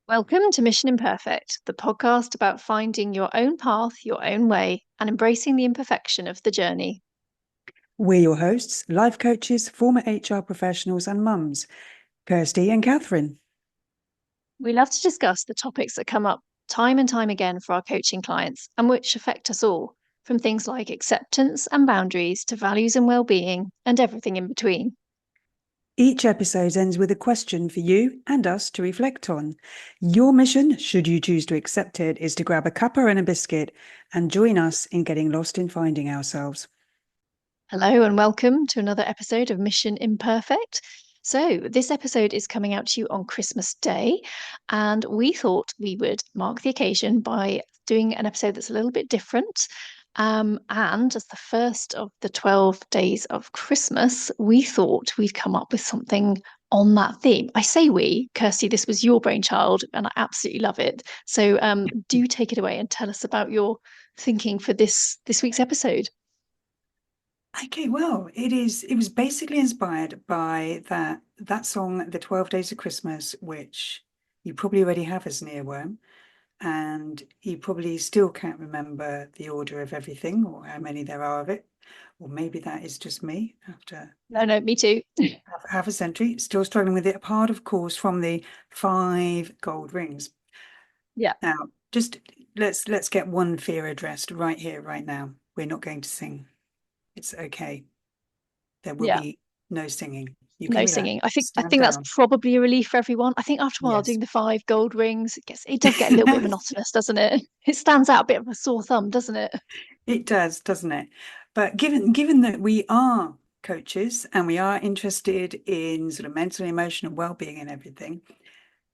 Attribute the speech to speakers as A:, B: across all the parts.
A: Welcome to Mission Imperfect, the podcast about finding your own path, your own way, and embracing the imperfection of the journey.
B: We're your hosts, life coaches, former HR professionals, and mums, Kirsty and Catherine.
A: We love to discuss the topics that come up time and time again for our coaching clients and which affect us all, from things like acceptance and boundaries to values and well-being and everything in between.
B: Each episode ends with a question for you and us to reflect on. Your mission, should you choose to accept it, is to grab a cuppa and a biscuit and join us in getting lost in finding ourselves.
A: Hello and welcome to another episode of Mission Imperfect. So, this episode is coming out to you on Christmas Day, and we thought we would mark the occasion by doing an episode that's a little bit different. And as the first of the 12 days of Christmas, we thought we'd come up with something on that theme. I say we, Kirsty, this was your brainchild, and I absolutely love it. So, do take it away and tell us about your thinking for this week's episode.
B: Okay, well, it was basically inspired by that song, The 12 Days of Christmas, which you probably already have as an earworm, and you probably still can't remember the order of everything or how many there are of it. Or maybe that is just me after
A: No, me too.
B: half a century, still struggling with it, apart, of course, from the 5 gold rings.
A: Yeah.
B: Now, just let's get one fear addressed right here, right now. We're not going to sing. It's okay. There will
A: Yeah.
B: be no singing. You can
A: No
B: relax,
A: singing. I
B: stand
A: think that's
B: down.
A: probably a relief for everyone. I think after a while
B: Yes.
A: doing the 5 gold rings, it does get a little bit monotonous, doesn't it? It stands out a bit of a sore thumb, doesn't it?
B: It does, doesn't it? But given that we are coaches and we are interested in sort of mental and emotional well-being and everything,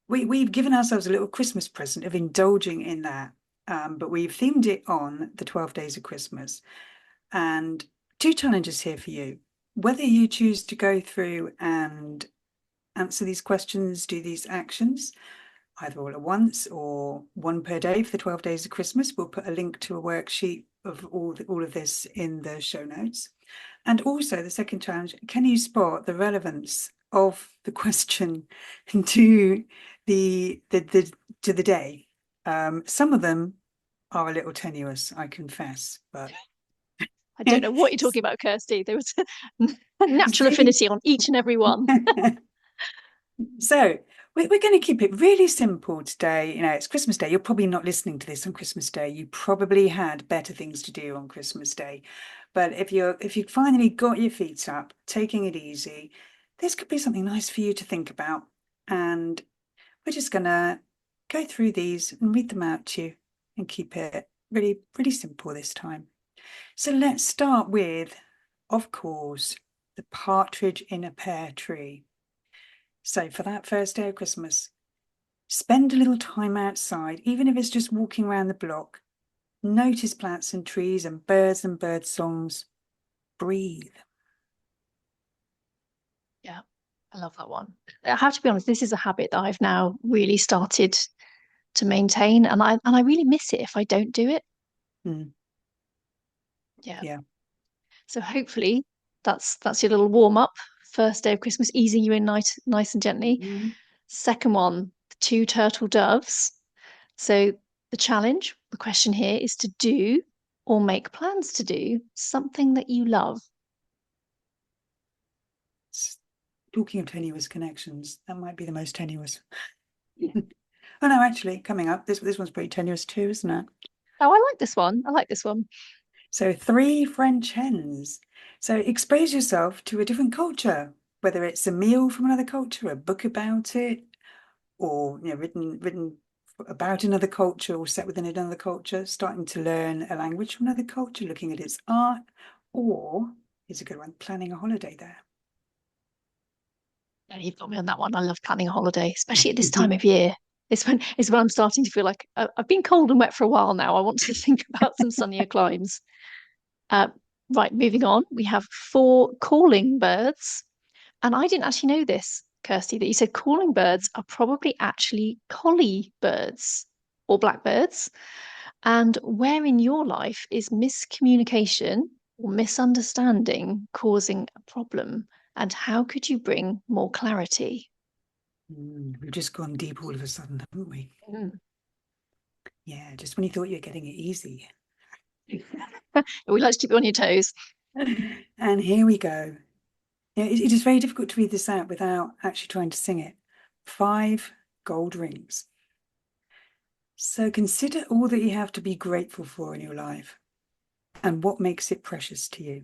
B: we've given ourselves a little Christmas present of indulging in that. But we've themed it on the 12 days of Christmas. And two challenges here for you. Whether you choose to go through and answer these questions, do these actions, either all at once or one per day for the 12 days of Christmas. We'll put a link to a worksheet of all of this in the show notes. And also the second challenge, can you spot the relevance of the question to the day? Some of them are a little tenuous, I confess, but
A: I don't know what you're talking about, Kirsty. There was a natural
B: see,
A: affinity on each and every one.
B: so we're going to keep it really simple today. You know, it's Christmas Day. You're probably not listening to this on Christmas Day. You probably had better things to do on Christmas Day. But if you finally got your feet up, taking it easy, this could be something nice for you to think about. And we're just going to go through these and read them out to you and keep it really, really simple this time. So let's start with, of course, the partridge in a pear tree. So for that first day of Christmas, spend a little time outside, even if it's just walking around the block. Notice plants and trees and bird songs. Breathe.
A: Yeah, I love that one. I have to be honest, this is a habit that I've now really started to maintain, and I really miss it if I don't do it.
B: Mm,
A: Yeah.
B: yeah.
A: So hopefully that's your little warm up. First day of Christmas, easing you in nice and gently.
B: Mhm.
A: Second one, the two turtle doves. So the question here is to do or make plans to do something that you love.
B: Talking of tenuous connections, that might be the most tenuous. Oh no, actually, coming up, this one's pretty tenuous too, isn't it?
A: Oh, I like this one. I like this one.
B: So 3 French hens. So expose yourself to a different culture, whether it's a meal from another culture, a book about it, or written about another culture or set within another culture, starting to learn a language from another culture, looking at its art, or is a good one, planning a holiday there.
A: Yeah, you've got me on that one. I love planning a holiday, especially at this time of year. It's when I'm starting to feel like I've been cold and wet for a while now. I want to think about some sunnier climes. Uh, right, moving on. We have four calling birds. And I didn't actually know this, Kirsty, that you said calling birds are probably actually collie birds or blackbirds. And where in your life is miscommunication or misunderstanding causing a problem? And how could you bring more clarity?
B: We've just gone deep all of a sudden, haven't we?
A: Mm.
B: Yeah, just when you thought you were getting it easy.
A: We like to keep you on your toes.
B: And here we go. Yeah, it is very difficult to read this out without actually trying to sing it. 5 gold rings. So consider all that you have to be grateful for in your life and what makes it precious to you.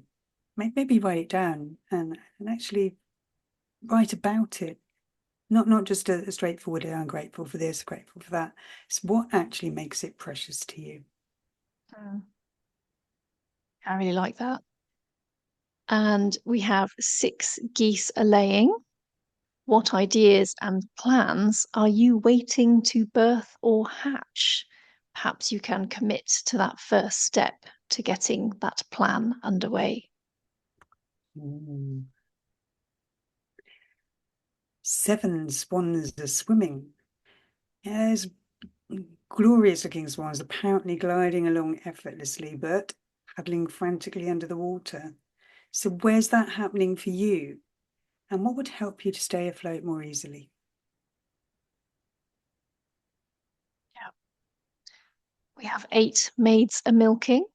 B: Maybe write it down and actually write about it. Not just a straightforward, I'm grateful for this, grateful for that. It's what actually makes it precious to you.
A: Mm. I really like that. And we have 6 geese a laying. What ideas and plans are you waiting to birth or hatch? Perhaps you can commit to that first step to getting that plan underway.
B: Mm. 7 swans are swimming. Yes, glorious looking swans, apparently gliding along effortlessly, but paddling frantically under the water. So, where's that happening for you? And what would help you to stay afloat more easily?
A: Yeah. We have 8 maids a milking.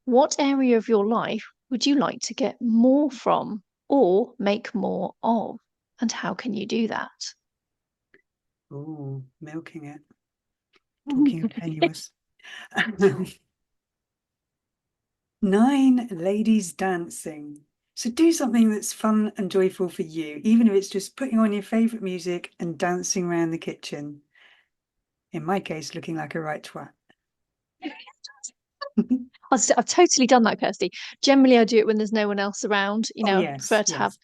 A: What area of your life would you like to get more from or make more of? And how can you do that?
B: Oh, milking it. Talking of tenuous. 9 ladies dancing. So do something that's fun and joyful for you, even if it's just putting on your favourite music and dancing around the kitchen. In my case, looking like a right twat.
A: I've totally done that, Kirsty. Generally, I do it when there's no one else around.
B: Oh
A: Prefer
B: yes,
A: to have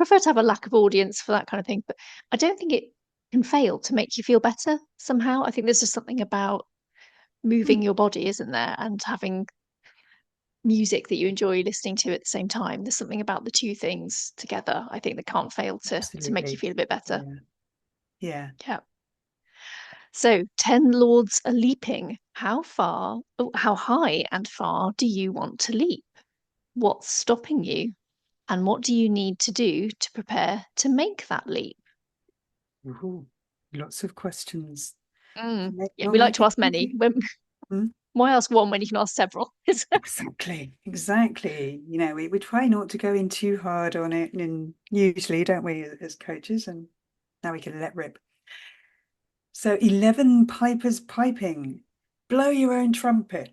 B: yes.
A: a lack of audience for that kind of thing. But I don't think it can fail to make you feel better somehow. I think there's just something about moving
B: Mm,
A: your body, isn't there, and having music that you enjoy listening to at the same time. There's something about the two things together. I think that can't fail to make you
B: absolutely.
A: feel a bit better.
B: Yeah. Yeah.
A: Yeah. So 10 lords are leaping. How high and far do you want to leap? What's stopping you? And what do you need to do to prepare to make that leap?
B: Ooh, lots of questions.
A: Yeah,
B: You'll
A: we like
B: make
A: to
B: it
A: ask many.
B: easy. Mm,
A: Why ask one when you can ask several?
B: exactly. Exactly. We try not to go in too hard on it, and usually, don't we, as coaches? And now we can let rip. So 11 pipers piping. Blow your own trumpet.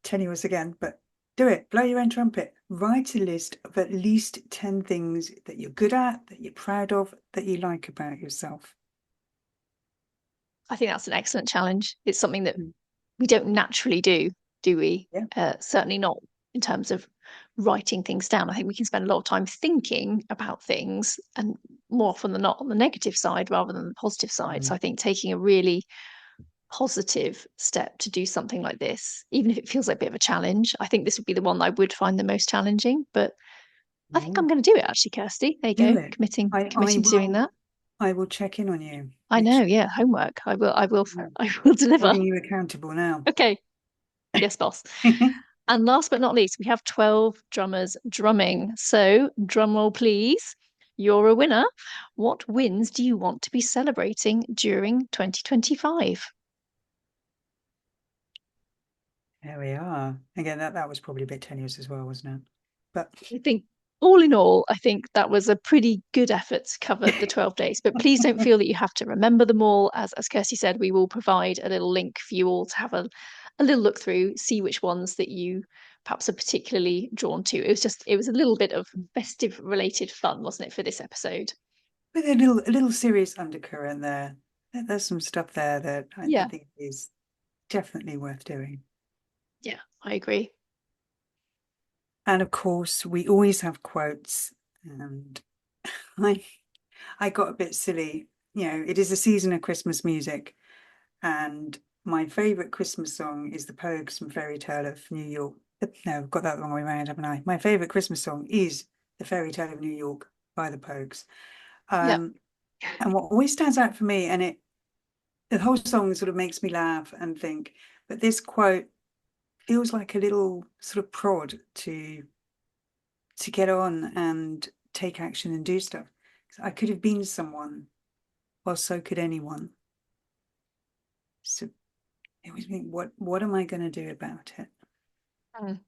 B: Tenuous again, but do it. Blow your own trumpet. Write a list of at least 10 things that you're good at, that you're proud of, that you like about yourself.
A: I think that's an excellent challenge. It's something that
B: Mm,
A: we don't naturally do we?
B: yeah.
A: Certainly not in terms of writing things down. I think we can spend a lot of time thinking about things and more often than not on the negative side rather than the positive side. So
B: Mm,
A: I think taking a really positive step to do something like this, even if it feels like a bit of a challenge, I think this would be the one that I would find the most challenging. But I think
B: yeah.
A: I'm going to do it actually, Kirsty. There you
B: Do
A: go.
B: it. I
A: Committing to doing that.
B: will check in on you.
A: I
B: Make
A: know,
B: sure
A: yeah, homework.
B: I'm
A: I will deliver.
B: holding you accountable now.
A: Okay. Yes, boss. And last but not least, we have 12 drummers drumming. So, drum roll, please. You're a winner. What wins do you want to be celebrating during 2025?
B: There we are. Again, that was probably a bit tenuous as well, wasn't it? But
A: I think, all in all, I think that was a pretty good effort to cover the 12 days. But please don't feel that you have to remember them all. As Kirsty said, we will provide a little link for you all to have a little look through, see which ones that you perhaps are particularly drawn to. It was a little bit of festive related fun, wasn't it, for this episode?
B: with a little serious undercurrent there. There's some stuff there that I
A: Yeah,
B: think is definitely worth doing.
A: yeah, I agree.
B: And of course, we always have quotes. And I I got a bit silly. It is a season of Christmas music, and my favourite Christmas song is the Pogues from Fairy Tale of New York. No, I've got that the wrong way around, haven't I? My favourite Christmas song is The Fairy Tale of New York by the Pogues.
A: Yeah.
B: Um, and what always stands out for me, and the whole song sort of makes me laugh and think, but this quote feels like a little sort of prod to get on and take action and do stuff. I could have been someone Well, so could anyone. So it was me, what am I going to do about it?
A: Mm.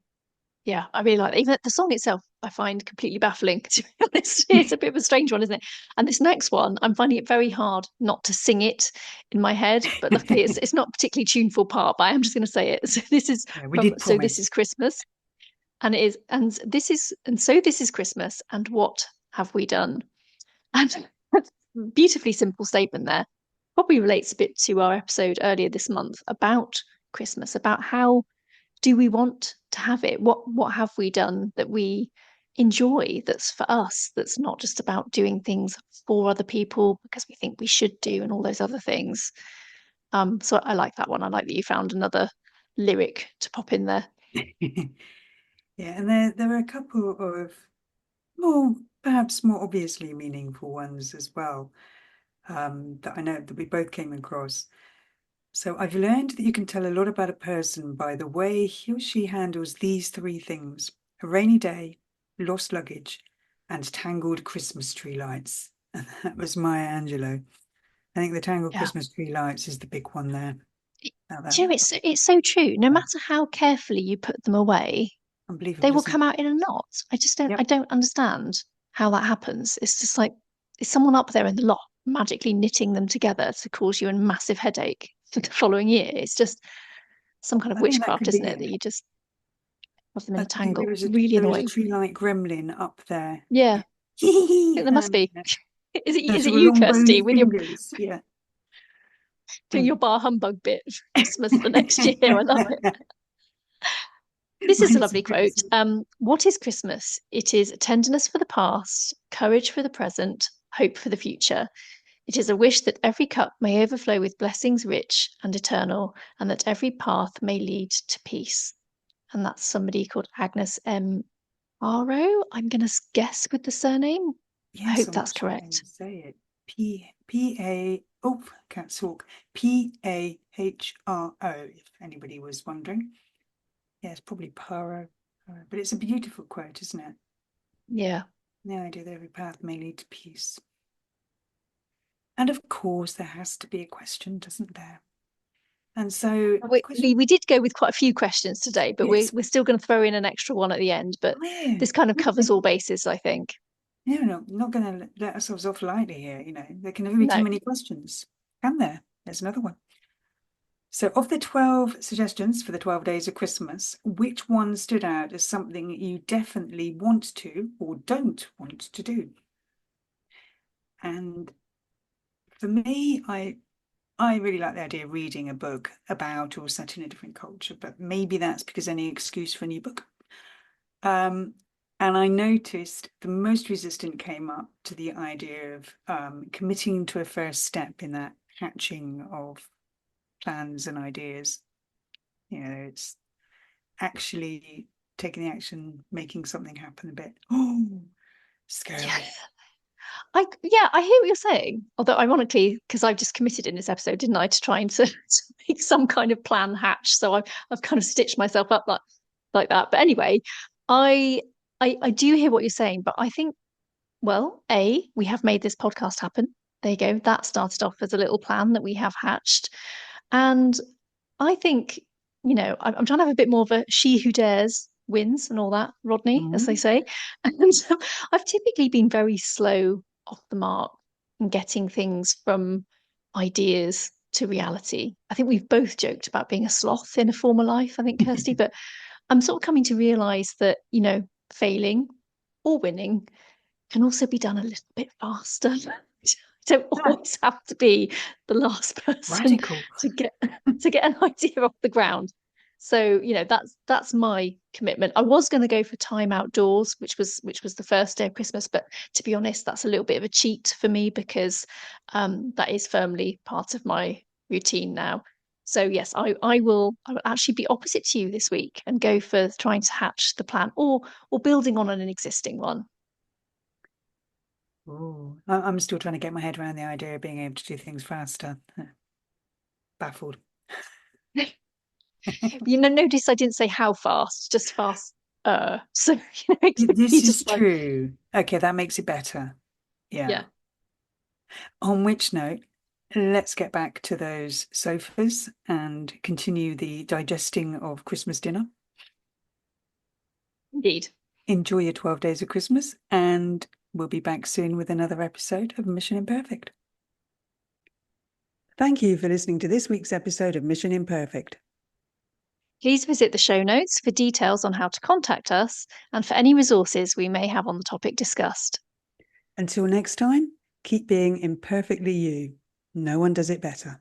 A: Yeah, I really like it. Even the song itself, I find completely baffling, to be honest. It's a bit of a strange one, isn't it? And this next one, I'm finding it very hard not to sing it in my head. But luckily, it's not a particularly tuneful part, but I am just going to say it. So this is
B: Yeah, we
A: from
B: did
A: So This
B: promise.
A: Is Christmas. And it is, and this is, and so this is Christmas. And what have we done? And beautifully simple statement there. Probably relates a bit to our episode earlier this month about Christmas, about how do we want to have it? What have we done that we enjoy that's for us, that's not just about doing things for other people because we think we should do and all those other things. So I like that one. I like that you found another lyric to pop in there.
B: Yeah, and there are a couple of more, perhaps more obviously meaningful ones as well, that I know that we both came across. So I've learned that you can tell a lot about a person by the way he or she handles these three things: a rainy day, lost luggage, and tangled Christmas tree lights. And that was Maya Angelou. I think the tangled
A: Yeah.
B: Christmas tree lights is the big one there. Now that
A: Do you know, it's so true. No
B: uh,
A: matter how carefully you put them away, they
B: unbelievable,
A: will
B: isn't it?
A: come out in a knot. I
B: Yep.
A: don't understand how that happens. It's just like, is someone up there in the loft magically knitting them together to cause you a massive headache for the following year? It's just some kind of
B: I think that
A: witchcraft,
B: could be
A: isn't it? That
B: it.
A: you just have them in
B: I
A: a
B: think
A: tangle. Really
B: there is a
A: annoying.
B: tree light gremlin up there.
A: Yeah,
B: Yeah.
A: I think there must be.
B: Yeah. The
A: Is it
B: sort of
A: you,
B: long
A: Kirsty,
B: bony
A: with your
B: fingers. Yeah.
A: doing your bar humbug bit for Christmas the next year? I love it. This is a
B: Mine's a
A: lovely
B: bit.
A: quote. What is Christmas? It is tenderness for the past, courage for the present, hope for the future. It is a wish that every cup may overflow with blessings rich and eternal, and that every path may lead to peace. And that's somebody called Agnes M. Aro. I'm going to guess with the surname. I
B: Yes,
A: hope
B: I'm not
A: that's
B: sure how you
A: correct.
B: say it. P A. Oh, can't talk. Pahro. If anybody was wondering. Yeah, it's probably Paro. But it's a beautiful quote, isn't it?
A: Yeah.
B: The idea that every path may lead to peace. And of course, there has to be a question, doesn't there? And so the
A: We,
B: question,
A: we did go with quite a few questions today, but
B: yes,
A: we're still going to throw in an extra one at the end. But
B: yeah,
A: this kind of covers all bases, I think.
B: no, not going to let ourselves off lightly here. There can never be too
A: No.
B: many questions, can there? There's another one. So, of the 12 suggestions for the 12 days of Christmas, which one stood out as something you definitely want to or don't want to do? And for me, I really like the idea of reading a book about or set in a different culture, but maybe that's because any excuse for a new book. Um, and I noticed the most resistant came up to the idea of committing to a first step in that hatching of plans and ideas. It's actually taking the action, making something happen a bit. Oh,
A: Yeah.
B: scary.
A: I hear what you're saying. Although ironically, because I've just committed in this episode, didn't I, to trying to make some kind of plan hatch. So I've kind of stitched myself up like that. But anyway, I I do hear what you're saying, but I think, well, A, we have made this podcast happen. There you go. That started off as a little plan that we have hatched. And I think, I'm trying to have a bit more of a she who dares wins and all that, Rodney, as they
B: Mm.
A: say. And I've typically been very slow off the mark in getting things from ideas to reality. I think we've both joked about being a sloth in a former life, I think, Kirsty, but I'm sort of coming to realize that, failing or winning can also be done a little bit faster. You don't
B: Ah,
A: always have to be the last person
B: radical.
A: to get an idea off the ground. So, that's my commitment. I was going to go for time outdoors, which was the first day of Christmas, but to be honest, that's a little bit of a cheat for me because that is firmly part of my routine now. So yes, I will actually be opposite to you this week and go for trying to hatch the plan or building on an existing one.
B: Oh, I'm still trying to get my head around the idea of being able to do things faster. Baffled.
A: Notice I didn't say how fast, just fast. So it's really
B: This is
A: just like,
B: true. Okay, that makes it better.
A: yeah.
B: Yeah. On which note, let's get back to those sofas and continue the digesting of Christmas dinner.
A: Indeed.
B: Enjoy your 12 days of Christmas, and we'll be back soon with another episode of Mission Imperfect. Thank you for listening to this week's episode of Mission Imperfect.
A: Please visit the show notes for details on how to contact us and for any resources we may have on the topic discussed.
B: Until next time, keep being imperfectly you. No one does it better.